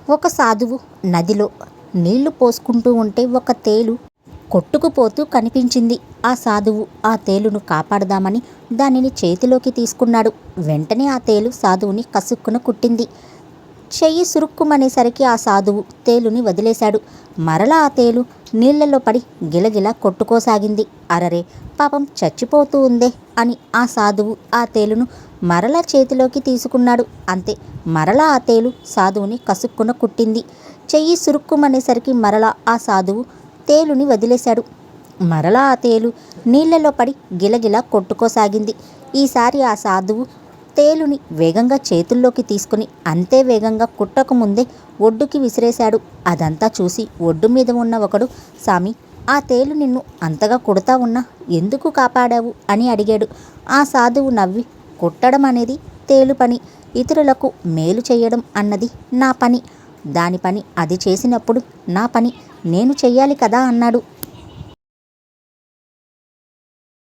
ఒక సాధువు నదిలో నీళ్లు పోసుకుంటూ ఉంటే ఒక తేలు కొట్టుకుపోతూ కనిపించింది. ఆ సాధువు ఆ తేలును కాపాడదామని దానిని చేతిలోకి తీసుకున్నాడు. వెంటనే ఆ తేలు సాధువుని కసుక్కున కుట్టింది. చెయ్యి సురుక్కుమనేసరికి ఆ సాధువు తేలుని వదిలేశాడు. మరలా ఆ తేలు నీళ్లలో పడి గిలగిలా కొట్టుకోసాగింది. అరరే, పాపం చచ్చిపోతూ ఉందే అని ఆ సాధువు ఆ తేలును మరలా చేతిలోకి తీసుకున్నాడు. అంతే, మరలా ఆ తేలు సాధువుని కసుక్కున కుట్టింది. చెయ్యి సురుక్కుమనేసరికి మరలా ఆ సాధువు తేలుని వదిలేశాడు. మరలా ఆ తేలు నీళ్లలో పడి గిలగిలా కొట్టుకోసాగింది. ఈసారి ఆ సాధువు తేలుని వేగంగా చేతుల్లోకి తీసుకుని అంతే వేగంగా కుట్టకముందే ఒడ్డుకి విసిరేశాడు. అదంతా చూసి ఒడ్డు మీద ఉన్న ఒకడు, సామి, ఆ తేలు నిన్ను అంతగా కుడతా ఉన్నా ఎందుకు కాపాడావు అని అడిగాడు. ఆ సాధువు నవ్వి, కుట్టడం అనేది తేలు పని, ఇతరులకు మేలు చేయడం అన్నది నా పని. దాని పని అది చేసినప్పుడు నా పని నేను చెయ్యాలి కదా అన్నాడు.